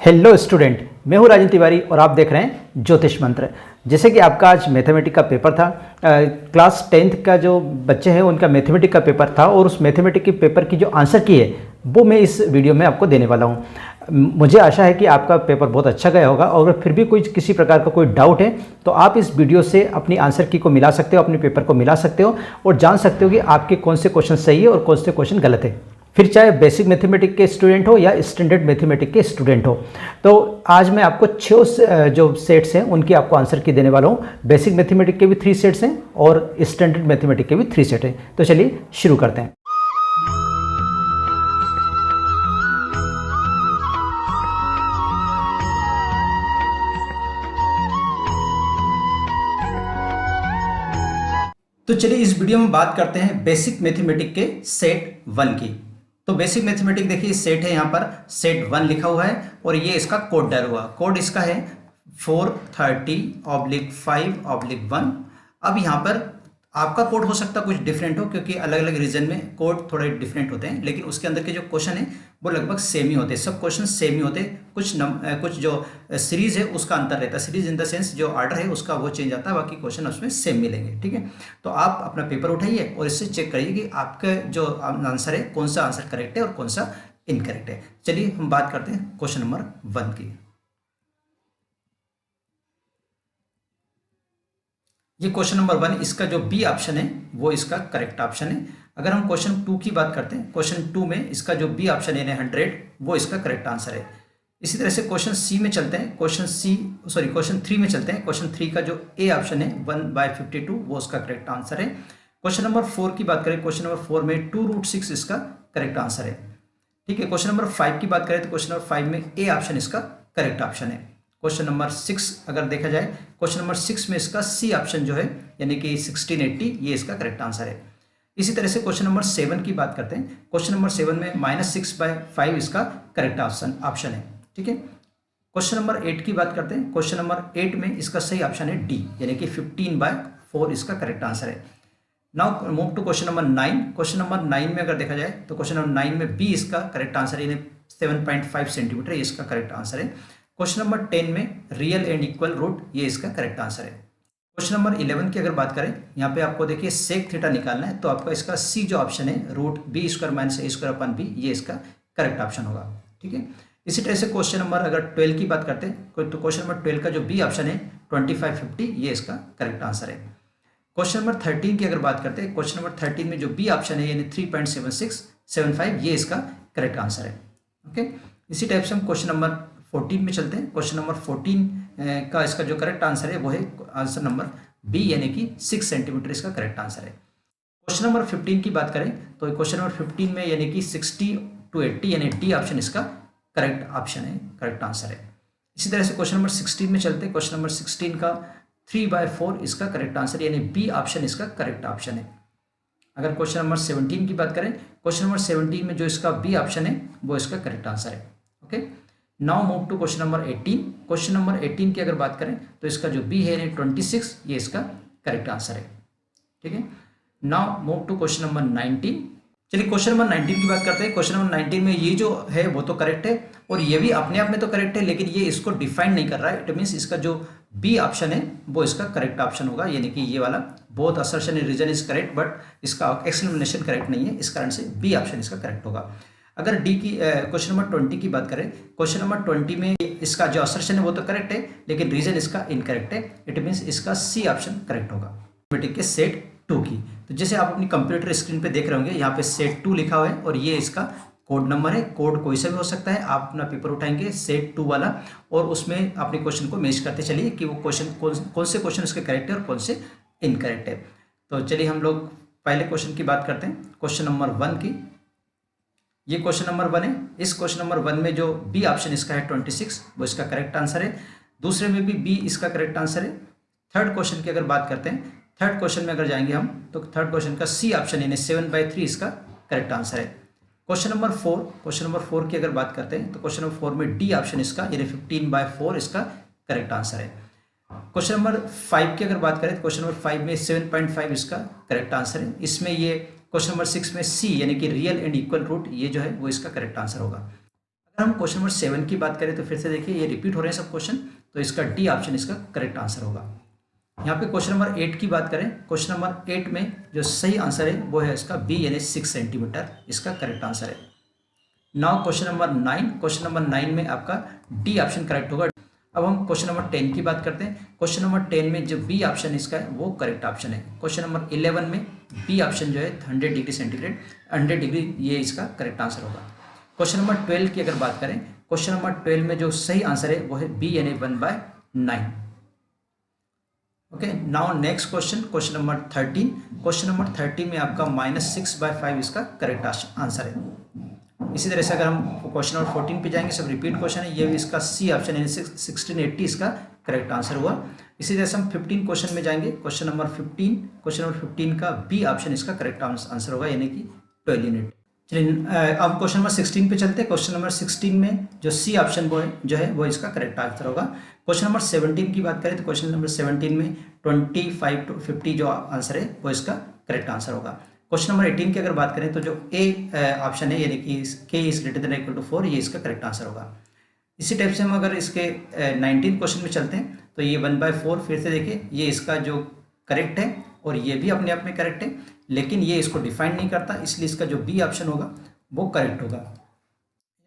Hello student, मैं हूं राजन तिवारी और आप देख रहे हैं ज्योतिष मंत्र। जैसे कि आपका आज मैथमेटिक्स का पेपर था, क्लास 10th का जो बच्चे हैं उनका मैथमेटिक्स का पेपर था और उस मैथमेटिक्स के पेपर की जो आंसर की है वो मैं इस वीडियो में आपको देने वाला हूं। मुझे आशा है कि आपका पेपर बहुत अच्छा गया होगा और अगर फिर भी कोई किसी प्रकार का कोई डाउट है तो आप इस वीडियो से अपनी आंसर की को मिला सकते हो, अपने पेपर को मिला सकते हो और जान सकते हो कि आपके कौन से क्वेश्चन सही है और कौन से क्वेश्चन गलत है, फिर चाहे बेसिक मैथमेटिक्स के स्टूडेंट हो या स्टैंडर्ड मैथमेटिक्स के स्टूडेंट हो। तो आज मैं आपको 6 जो सेट्स हैं उनकी आपको आंसर की देने वाला हूँ। बेसिक मैथमेटिक्स के भी 3 सेट्स हैं और स्टैंडर्ड मैथमेटिक्स के भी 3 सेट हैं। तो चलिए शुरू करते हैं। तो चलिए इस वीडियो में बात करते हैं बेसिक मैथमेटिक्स के सेट 1 की। तो बेसिक मैथमेटिक्स देखिए सेट है, यहाँ पर सेट 1 लिखा हुआ है और ये इसका कोड डर हुआ। कोड इसका है 430/5/1। अब यहाँ पर आपका कोड हो सकता है कुछ डिफरेंट हो क्योंकि अलग अलग रीजन में कोड थोड़े डिफरेंट होते हैं, लेकिन उसके अंदर के जो क्वेश्चन है वो लगभग सेम ही होते हैं। सब क्वेश्चन सेम ही होते हैं। कुछ जो सीरीज है उसका अंतर रहता है। सीरीज इन द सेंस जो ऑर्डर है उसका वो चेंज आता है, बाकी क्वेश्चन उसमें सेम मिलेंगे। ठीक है, तो आप अपना पेपर उठाइए और इससे चेक करिए कि आपका जो आंसर है कौन सा आंसर करेक्ट है और कौन सा इनकरेक्ट है। चलिए हम बात करते हैं क्वेश्चन नंबर 1 की। ये क्वेश्चन नंबर 1, इसका जो बी ऑप्शन है वो इसका करेक्ट ऑप्शन है। अगर हम क्वेश्चन 2 की बात करते हैं, क्वेश्चन 2 में इसका जो बी ऑप्शन है 100 वो इसका करेक्ट आंसर है। इसी तरह से क्वेश्चन सी में चलते हैं, क्वेश्चन 3 में चलते हैं। क्वेश्चन 3 का जो ए ऑप्शन है 1/52 वो उसका करेक्ट आंसर है। क्वेश्चन नंबर 4 की बात करें, क्वेश्चन नंबर 4 में 2√6 इसका करेक्ट आंसर है। ठीक है, क्वेश्चन नंबर 5 की बात करें तो क्वेश्चन नंबर 5 में ए ऑप्शन इसका करेक्ट ऑप्शन है। क्वेश्चन नंबर 6 अगर देखा जाए, क्वेश्चन नंबर 6 में इसका सी ऑप्शन जो है यानी कि 1680 ये इसका करेक्ट आंसर है। इसी तरह से क्वेश्चन नंबर 7 की बात करते हैं। क्वेश्चन नंबर 7 में -6/5 इसका करेक्ट ऑप्शन है। ठीक है, क्वेश्चन नंबर 8 की बात करते हैं। क्वेश्चन नंबर 8 में इसका सही ऑप्शन है डी यानी कि 15/4 इसका करेक्ट आंसर है। Now move to question number 9। Question number 9 में अगर देखा जाए तो क्वेश्चन नंबर 9 में बी इसका करेक्ट आंसर है यानी 7.5 सेंटीमीटर ये इसका करेक्ट आंसर है। क्वेश्चन नंबर 10 में रियल एंड इक्वल रूट ये इसका करेक्ट आंसर है। क्वेश्चन नंबर 11 की अगर बात करें, यहाँ पे आपको देखिए सेक थीटा निकालना है तो आपका इसका सी जो ऑप्शन है √b² - a² ये इसका करेक्ट ऑप्शन होगा। ठीक है, इसी तरह से क्वेश्चन नंबर अगर 12 की बात करते हैं तो क्वेश्चन नंबर 12 का जो बी ऑप्शन है 2550 ये इसका करेक्ट आंसर है। क्वेश्चन नंबर 13 की अगर बात करते हैं, क्वेश्चन नंबर 13 में जो बी ऑप्शन है यानी 3.7675 ये इसका करेक्ट आंसर है। ओके, इसी टाइप से हम क्वेश्चन नंबर 14 में चलते हैं। क्वेश्चन नंबर 14 का इसका जो करेक्ट आंसर है वो है आंसर नंबर बी यानी कि 6 सेंटीमीटर इसका करेक्ट आंसर है। क्वेश्चन नंबर 15 की बात करें तो क्वेश्चन नंबर 15 में यानी कि 60-80 यानी डी ऑप्शन इसका करेक्ट ऑप्शन है, करेक्ट आंसर है। इसी तरह से क्वेश्चन नंबर 16 में चलते हैं। क्वेश्चन नंबर 16 का 3/4 इसका करेक्ट आंसर यानी बी ऑप्शन इसका करेक्ट ऑप्शन है। अगर क्वेश्चन नंबर 17 की बात करें, क्वेश्चन नंबर 17 में जो इसका बी ऑप्शन है वो इसका करेक्ट आंसर है। Okay, now move to question number 18। Question number 18 की अगर बात करें तो इसका जो बी है 26 ये इसका करेक्ट आंसर है। ठीक है, now move to question number 19। चलिए क्वेश्चन नंबर 19 की बात करते हैं। क्वेश्चन नंबर 19 में ये जो है वो तो करेक्ट है और ये भी अपने आप में तो करेक्ट है, लेकिन ये इसको डिफाइन नहीं कर रहा है। इट मीन्स इसका जो बी ऑप्शन है वो इसका करेक्ट ऑप्शन होगा यानी कि ये वाला both assertion and reason is correct but इसका एक्सप्लेनेशन करेक्ट नहीं है, इस कारण से बी ऑप्शन इसका करेक्ट होगा। अगर डी की क्वेश्चन नंबर 20 की बात करें, क्वेश्चन नंबर 20 में इसका जो असर्शन है वो तो करेक्ट है लेकिन रीजन इसका इनकरेक्ट है। इट मीन्स इसका सी ऑप्शन करेक्ट होगा। मैथमेटिक्स के सेट 2 की, तो जैसे आप अपनी कंप्यूटर स्क्रीन पे देख रहे होंगे यहाँ पे सेट 2 लिखा हुआ है और ये इसका कोड नंबर है। कोड कोई सा भी हो सकता है। आप अपना पेपर उठाएंगे सेट 2 वाला और उसमें अपने क्वेश्चन को मैच करते चलिए कि वो क्वेश्चन कौन से क्वेश्चन उसके करेक्ट है और कौन से इनकरेक्ट है। तो चलिए हम लोग पहले क्वेश्चन की बात करते हैं, क्वेश्चन नंबर 1 की। ये क्वेश्चन नंबर 1 है। इस क्वेश्चन नंबर 1 में जो बी ऑप्शन इसका है 26 वो इसका करेक्ट आंसर है। दूसरे में भी बी इसका करेक्ट आंसर है। थर्ड क्वेश्चन की अगर बात करते हैं, थर्ड क्वेश्चन में अगर जाएंगे हम तो थर्ड क्वेश्चन का सी ऑप्शन यानी 7/3 इसका करेक्ट आंसर है। क्वेश्चन नंबर 4 की अगर बात करते हैं तो क्वेश्चन नंबर 4 में डी ऑप्शन इसका यानी 15/4 इसका करेक्ट आंसर है। क्वेश्चन नंबर 5 की अगर बात करें तो क्वेश्चन नंबर 5 में 7.5 इसका करेक्ट आंसर है। इसमें ये क्वेश्चन नंबर 6 में सी यानी कि रियल एंड इक्वल रूट ये जो है वो इसका करेक्ट आंसर होगा। अगर हम क्वेश्चन नंबर 7 की बात करें तो फिर से देखिए ये रिपीट हो रहे हैं सब क्वेश्चन, तो इसका डी ऑप्शन इसका करेक्ट आंसर होगा। यहाँ पे क्वेश्चन नंबर 8 की बात करें, क्वेश्चन नंबर 8 में जो सही आंसर है वो है इसका बी यानी 6 सेंटीमीटर इसका करेक्ट आंसर है। Now question number 9, question number 9 में आपका डी ऑप्शन करेक्ट होगा। अब हम क्वेश्चन नंबर 10 की बात करते हैं। क्वेश्चन नंबर 10 में जो बी ऑप्शन इसका है वो करेक्ट ऑप्शन है। क्वेश्चन नंबर 11 में बी ऑप्शन जो है 100 डिग्री सेंटीग्रेड 100 डिग्री ये इसका करेक्ट आंसर होगा। क्वेश्चन नंबर 12 की अगर बात करें, क्वेश्चन नंबर 12 में जो सही आंसर है वो है बी यानी 1/9। Okay, now next question, question number 13। Question number 13 में आपका -6/5 इसका करेक्ट आंसर है। इसी तरह से अगर हम क्वेश्चन नंबर 14 पे जाएंगे, सब रिपीट क्वेश्चन है, ये भी इसका सी ऑप्शन यानी 1680 इसका करेक्ट आंसर हुआ। इसी तरह से हम 15 क्वेश्चन में जाएंगे, क्वेश्चन नंबर 15 का बी ऑप्शन इसका करेक्ट आंसर होगा यानी कि 12 यूनिट। चलिए अब क्वेश्चन नंबर 16 पे चलते हैं। क्वेश्चन नंबर 16 में जो सी ऑप्शन वो इसका करेक्ट आंसर होगा। क्वेश्चन नंबर 17 की बात करें तो क्वेश्चन नंबर 17 में 25 to 50 जो आंसर है वो इसका करेक्ट आंसर होगा। क्वेश्चन नंबर 18 की अगर बात करें तो जो ए ऑप्शन है यानी कि k is greater than equal to 4 ये इसका करेक्ट आंसर होगा। इसी टाइप से हम अगर इसके 19 क्वेश्चन में चलते हैं तो ये 1/4 फिर से देखिए ये इसका जो करेक्ट है और ये भी अपने आप में करेक्ट है, लेकिन ये इसको डिफाइन नहीं करता, इसलिए इसका जो बी ऑप्शन होगा वो करेक्ट होगा।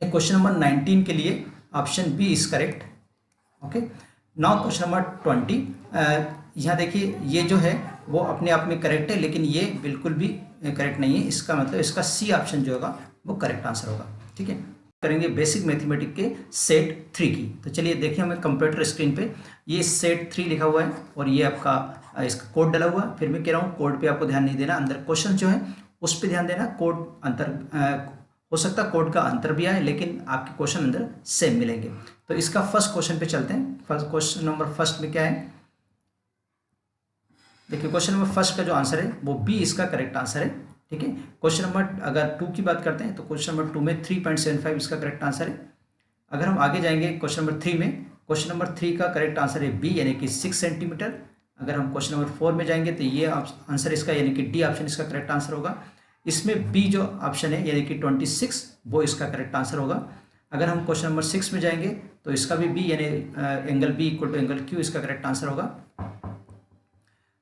क्वेश्चन नंबर 19 के लिए option B is correct. Okay, now question number 20। यहाँ देखिए ये जो है वो अपने आप में करेक्ट है, लेकिन ये बिल्कुल भी करेक्ट नहीं है, इसका मतलब इसका सी ऑप्शन जो होगा वो करेक्ट आंसर होगा। ठीक है, करेंगे बेसिक मैथमेटिक्स के सेट 3 की। तो चलिए देखिए हमें कंप्यूटर स्क्रीन पे ये सेट 3 लिखा हुआ है और ये आपका इसका कोड डला हुआ है। फिर मैं कह रहा हूँ कोड पे आपको ध्यान नहीं देना, अंदर क्वेश्चन जो है उस पर ध्यान देना। कोड अंतर हो सकता है कोड का अंतर भी आए, लेकिन आपके क्वेश्चन अंदर सेम मिलेंगे। तो इसका फर्स्ट क्वेश्चन पे चलते हैं। फर्स्ट क्वेश्चन नंबर फर्स्ट में क्या है, देखिए क्वेश्चन नंबर फर्स्ट का जो आंसर है वो बी इसका करेक्ट आंसर है। ठीक है, क्वेश्चन नंबर अगर 2 की बात करते हैं तो क्वेश्चन नंबर 2 में 3.75 इसका करेक्ट आंसर है। अगर हम आगे जाएंगे क्वेश्चन नंबर 3 में, क्वेश्चन नंबर 3 का करेक्ट आंसर है बी यानी कि 6 सेंटीमीटर। अगर हम क्वेश्चन नंबर 4 में जाएंगे तो ये आंसर इसका यानी कि डी ऑप्शन इसका करेक्ट आंसर होगा। इसमें बी जो ऑप्शन है यानी कि 26 वो इसका करेक्ट आंसर होगा। अगर हम क्वेश्चन नंबर 6 में जाएंगे तो इसका भी बी यानी angle B equal to angle Q इसका करेक्ट आंसर होगा।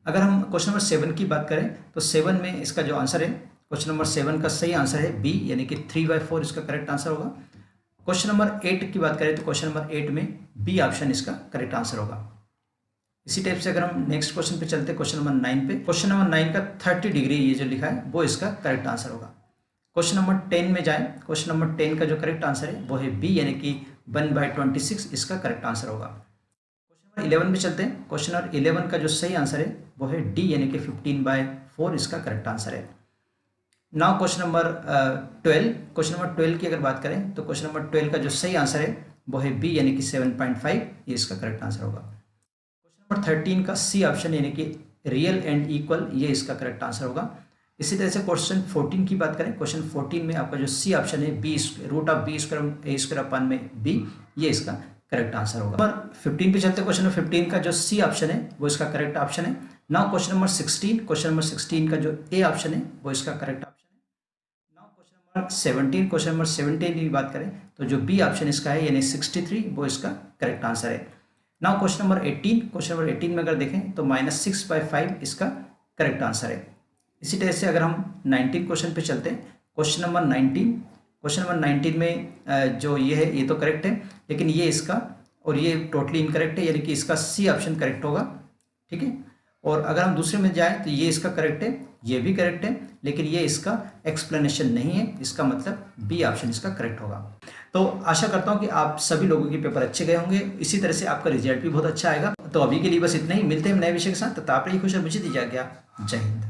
अगर हम क्वेश्चन नंबर 7 की बात करें तो 7 में इसका जो आंसर है, क्वेश्चन नंबर 7 का सही आंसर है बी यानी कि 3/4 इसका करेक्ट आंसर होगा। क्वेश्चन नंबर 8 की बात करें तो क्वेश्चन नंबर 8 में बी ऑप्शन इसका करेक्ट आंसर होगा। इसी टाइप से अगर हम नेक्स्ट क्वेश्चन पे चलते हैं क्वेश्चन नंबर 9 पे, क्वेश्चन नंबर 9 का 30 डिग्री ये जो लिखा है वो इसका करेक्ट आंसर होगा। क्वेश्चन नंबर 10 में जाएं, क्वेश्चन नंबर 10 का जो करेक्ट आंसर है वो है बी यानी कि 1/26 इसका करेक्ट आंसर होगा। क्वेश्चन नंबर 11 में चलते हैं। क्वेश्चन नंबर 11 का जो सही आंसर है वो है डी यानी कि 15/4 इसका करेक्ट आंसर है। Now question number 12, question number 12 की अगर बात करें तो क्वेश्चन नंबर 12 का जो सही आंसर है वो है बी यानी कि 7.5 ये इसका करेक्ट आंसर होगा। क्वेश्चन नंबर 13 का सी ऑप्शन यानी कि रियल एंड इक्वल ये इसका करेक्ट आंसर होगा। इसी तरह से क्वेश्चन 14 की बात करें, क्वेश्चन 14 में आपका जो सी ऑप्शन है बी √b² ये इसका करेक्ट आंसर होगा। नंबर 15 पे चलते हैं। क्वेश्चन नंबर 15 का जो सी ऑप्शन है वो इसका करेक्ट ऑप्शन है। Now question number 16, question number 16 का जो ए ऑप्शन है वो इसका करेक्ट ऑप्शन है। Now question number 17, question number 17 की बात करें तो जो बी ऑप्शन इसका है यानी 63 वो इसका करेक्ट आंसर है। Now question number 18, question number 18 में अगर देखें तो -6/5 इसका करेक्ट आंसर है। इसी तरह से अगर हम 19 क्वेश्चन पे चलते हैं, क्वेश्चन नंबर 19, क्वेश्चन नंबर 19 में जो ये है ये तो करेक्ट है, लेकिन ये इसका और ये टोटली इनकरेक्ट है यानी कि इसका सी ऑप्शन करेक्ट होगा। ठीक है, और अगर हम दूसरे में जाएं तो ये इसका करेक्ट है, ये भी करेक्ट है, लेकिन ये इसका एक्सप्लेनेशन नहीं है, इसका मतलब बी ऑप्शन इसका करेक्ट होगा। तो आशा करता हूं कि आप सभी लोगों के पेपर अच्छे गए होंगे, इसी तरह से आपका रिजल्ट भी बहुत अच्छा आएगा। तो अभी के लिए बस इतना ही, मिलते हैं नए विषय के साथ। तब तक आप खुश और मुझे दीजिए आज्ञा। जय हिंद।